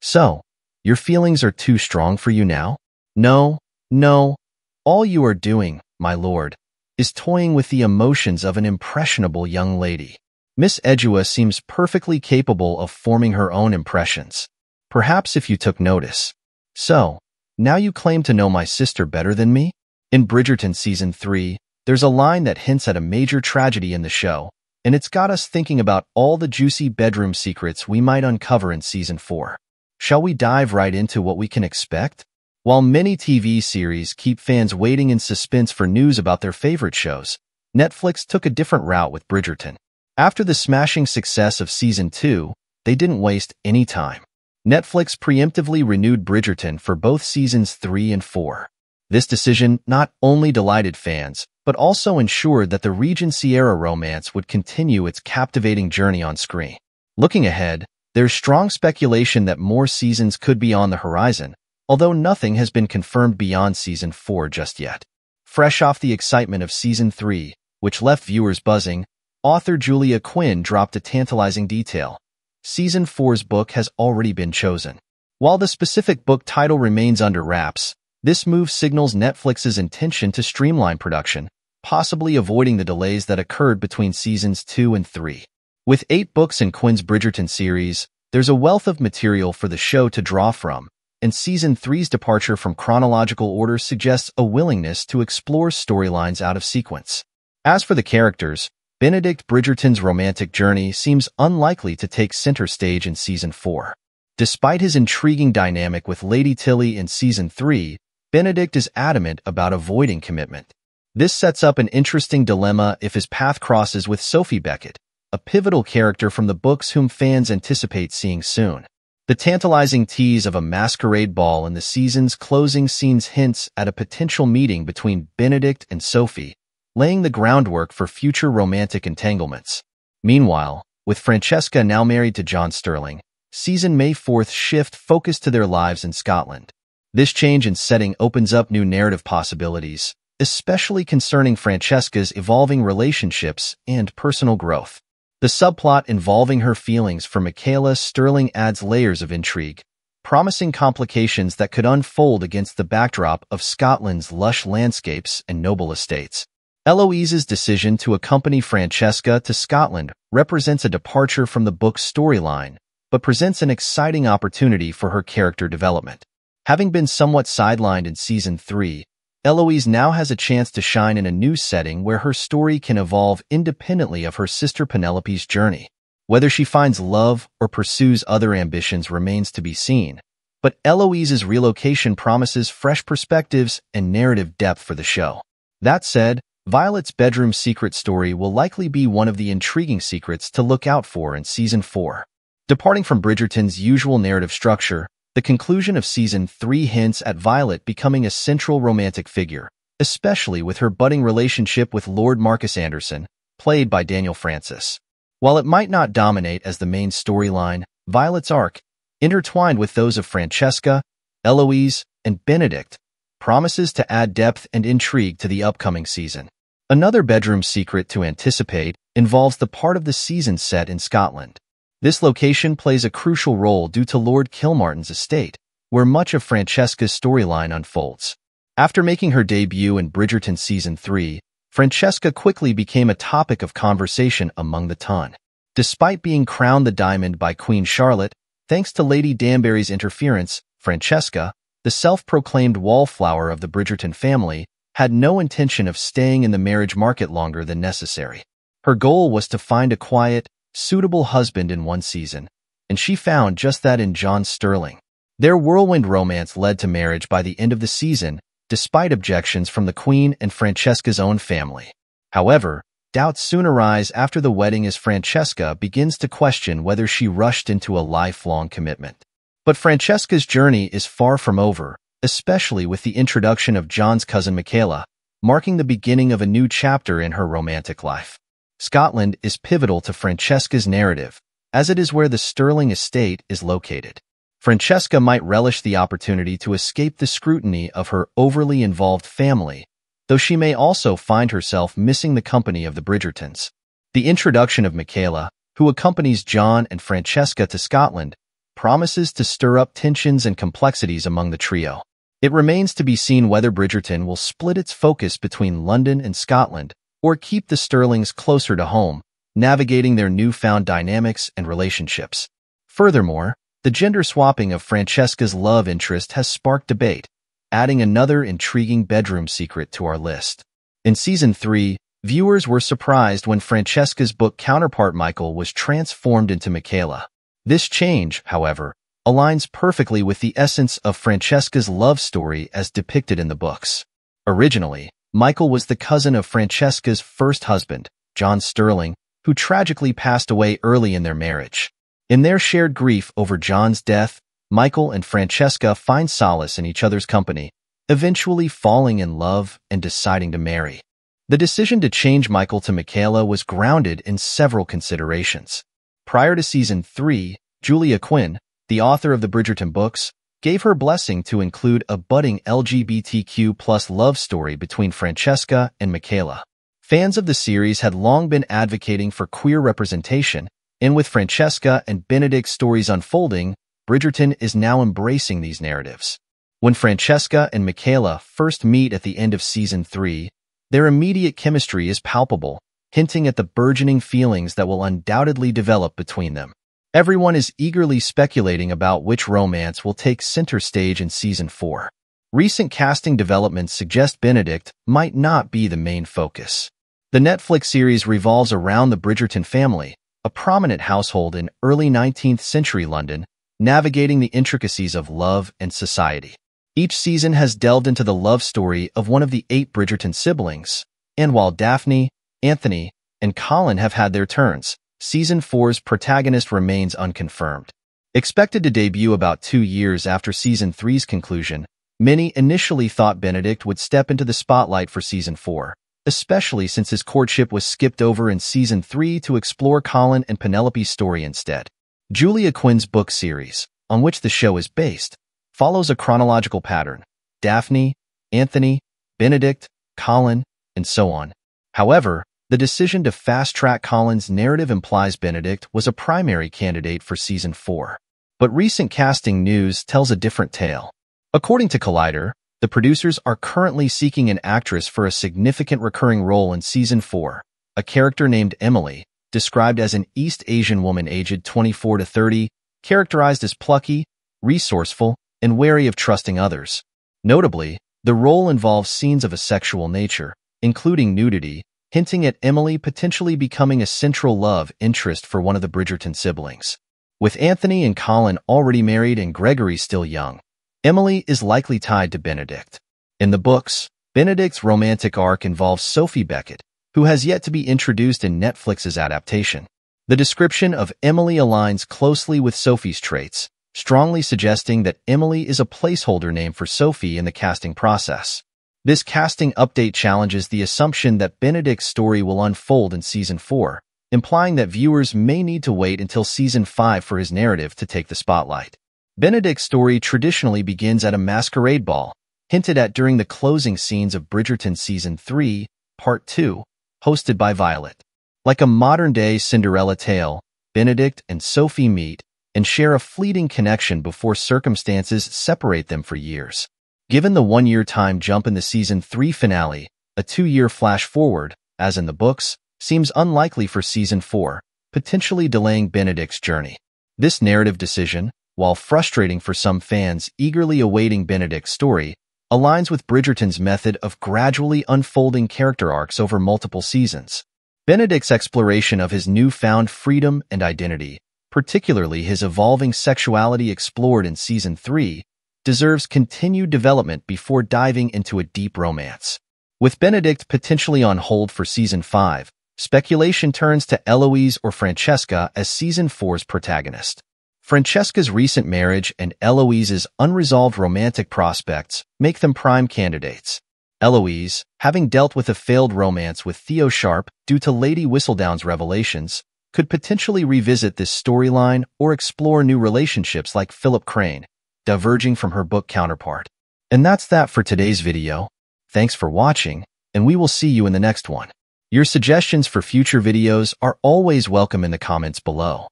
So, your feelings are too strong for you now? No, no. All you are doing, my lord, is toying with the emotions of an impressionable young lady. Miss Adjoa seems perfectly capable of forming her own impressions. Perhaps if you took notice. So, now you claim to know my sister better than me? In Bridgerton Season 3, there's a line that hints at a major tragedy in the show, and it's got us thinking about all the juicy bedroom secrets we might uncover in Season 4. Shall we dive right into what we can expect? While many TV series keep fans waiting in suspense for news about their favorite shows, Netflix took a different route with Bridgerton. After the smashing success of Season 2, they didn't waste any time. Netflix preemptively renewed Bridgerton for both Seasons 3 and 4. This decision not only delighted fans, but also ensured that the Regency-era romance would continue its captivating journey on screen. Looking ahead, there's strong speculation that more seasons could be on the horizon, although nothing has been confirmed beyond Season 4 just yet. Fresh off the excitement of Season 3, which left viewers buzzing, author Julia Quinn dropped a tantalizing detail. Season 4's book has already been chosen. While the specific book title remains under wraps, this move signals Netflix's intention to streamline production, possibly avoiding the delays that occurred between Seasons 2 and 3. With 8 books in Quinn's Bridgerton series, there's a wealth of material for the show to draw from, and Season 3's departure from chronological order suggests a willingness to explore storylines out of sequence. As for the characters, Benedict Bridgerton's romantic journey seems unlikely to take center stage in Season 4. Despite his intriguing dynamic with Lady Tilly in Season 3, Benedict is adamant about avoiding commitment. This sets up an interesting dilemma if his path crosses with Sophie Beckett, a pivotal character from the books whom fans anticipate seeing soon. The tantalizing tease of a masquerade ball in the season's closing scenes hints at a potential meeting between Benedict and Sophie, laying the groundwork for future romantic entanglements. Meanwhile, with Francesca now married to John Sterling, season May 4th shift focus to their lives in Scotland. This change in setting opens up new narrative possibilities, especially concerning Francesca's evolving relationships and personal growth. The subplot involving her feelings for Michaela Sterling adds layers of intrigue, promising complications that could unfold against the backdrop of Scotland's lush landscapes and noble estates. Eloise's decision to accompany Francesca to Scotland represents a departure from the book's storyline, but presents an exciting opportunity for her character development. Having been somewhat sidelined in Season 3, Eloise now has a chance to shine in a new setting where her story can evolve independently of her sister Penelope's journey. Whether she finds love or pursues other ambitions remains to be seen, but Eloise's relocation promises fresh perspectives and narrative depth for the show. That said, Violet's bedroom secret story will likely be one of the intriguing secrets to look out for in Season 4. Departing from Bridgerton's usual narrative structure, the conclusion of Season 3 hints at Violet becoming a central romantic figure, especially with her budding relationship with Lord Marcus Anderson, played by Daniel Francis. While it might not dominate as the main storyline, Violet's arc, intertwined with those of Francesca, Eloise, and Benedict, promises to add depth and intrigue to the upcoming season. Another bedroom secret to anticipate involves the part of the season set in Scotland. This location plays a crucial role due to Lord Kilmartin's estate, where much of Francesca's storyline unfolds. After making her debut in Bridgerton Season 3, Francesca quickly became a topic of conversation among the ton. Despite being crowned the Diamond by Queen Charlotte, thanks to Lady Danbury's interference, Francesca, the self-proclaimed wallflower of the Bridgerton family, had no intention of staying in the marriage market longer than necessary. Her goal was to find a quiet, suitable husband in one season, and she found just that in John Sterling. Their whirlwind romance led to marriage by the end of the season, despite objections from the Queen and Francesca's own family. However, doubts soon arise after the wedding as Francesca begins to question whether she rushed into a lifelong commitment. But Francesca's journey is far from over, especially with the introduction of John's cousin Michaela, marking the beginning of a new chapter in her romantic life. Scotland is pivotal to Francesca's narrative, as it is where the Sterling estate is located. Francesca might relish the opportunity to escape the scrutiny of her overly involved family, though she may also find herself missing the company of the Bridgertons. The introduction of Michaela, who accompanies John and Francesca to Scotland, promises to stir up tensions and complexities among the trio. It remains to be seen whether Bridgerton will split its focus between London and Scotland or keep the Sterlings closer to home, navigating their newfound dynamics and relationships. Furthermore, the gender swapping of Francesca's love interest has sparked debate, adding another intriguing bedroom secret to our list. In Season 3, viewers were surprised when Francesca's book counterpart Michael was transformed into Nicola. This change, however, aligns perfectly with the essence of Francesca's love story as depicted in the books. Originally, Michael was the cousin of Francesca's first husband, John Sterling, who tragically passed away early in their marriage. In their shared grief over John's death, Michael and Francesca find solace in each other's company, eventually falling in love and deciding to marry. The decision to change Michael to Nicola was grounded in several considerations. Prior to Season 3, Julia Quinn, the author of the Bridgerton books, gave her blessing to include a budding LGBTQ+ love story between Francesca and Nicola. Fans of the series had long been advocating for queer representation, and with Francesca and Benedict's stories unfolding, Bridgerton is now embracing these narratives. When Francesca and Nicola first meet at the end of Season 3, their immediate chemistry is palpable, hinting at the burgeoning feelings that will undoubtedly develop between them. Everyone is eagerly speculating about which romance will take center stage in Season 4. Recent casting developments suggest Benedict might not be the main focus. The Netflix series revolves around the Bridgerton family, a prominent household in early 19th century London, navigating the intricacies of love and society. Each season has delved into the love story of one of the 8 Bridgerton siblings, and while Daphne, Anthony, and Colin have had their turns, Season 4's protagonist remains unconfirmed. Expected to debut about 2 years after Season 3's conclusion, many initially thought Benedict would step into the spotlight for Season 4, especially since his courtship was skipped over in Season 3 to explore Colin and Penelope's story instead. Julia Quinn's book series, on which the show is based, follows a chronological pattern: Daphne, Anthony, Benedict, Colin, and so on. However, the decision to fast-track Colin's narrative implies Benedict was a primary candidate for Season 4. But recent casting news tells a different tale. According to Collider, the producers are currently seeking an actress for a significant recurring role in Season 4, a character named Emily, described as an East Asian woman aged 24 to 30, characterized as plucky, resourceful, and wary of trusting others. Notably, the role involves scenes of a sexual nature, including nudity, hinting at Emily potentially becoming a central love interest for one of the Bridgerton siblings. With Anthony and Colin already married and Gregory still young, Emily is likely tied to Benedict. In the books, Benedict's romantic arc involves Sophie Beckett, who has yet to be introduced in Netflix's adaptation. The description of Emily aligns closely with Sophie's traits, strongly suggesting that Emily is a placeholder name for Sophie in the casting process. This casting update challenges the assumption that Benedict's story will unfold in Season 4, implying that viewers may need to wait until Season 5 for his narrative to take the spotlight. Benedict's story traditionally begins at a masquerade ball, hinted at during the closing scenes of Bridgerton Season 3, Part 2, hosted by Violet. Like a modern-day Cinderella tale, Benedict and Sophie meet and share a fleeting connection before circumstances separate them for years. Given the 1-year time jump in the Season 3 finale, a 2-year flash-forward, as in the books, seems unlikely for Season 4, potentially delaying Benedict's journey. This narrative decision, while frustrating for some fans eagerly awaiting Benedict's story, aligns with Bridgerton's method of gradually unfolding character arcs over multiple seasons. Benedict's exploration of his newfound freedom and identity, particularly his evolving sexuality explored in Season 3, deserves continued development before diving into a deep romance. With Benedict potentially on hold for Season 5, speculation turns to Eloise or Francesca as Season 4's protagonist. Francesca's recent marriage and Eloise's unresolved romantic prospects make them prime candidates. Eloise, having dealt with a failed romance with Theo Sharp due to Lady Whistledown's revelations, could potentially revisit this storyline or explore new relationships like Philip Crane, diverging from her book counterpart. And that's that for today's video. Thanks for watching, and we will see you in the next one. Your suggestions for future videos are always welcome in the comments below.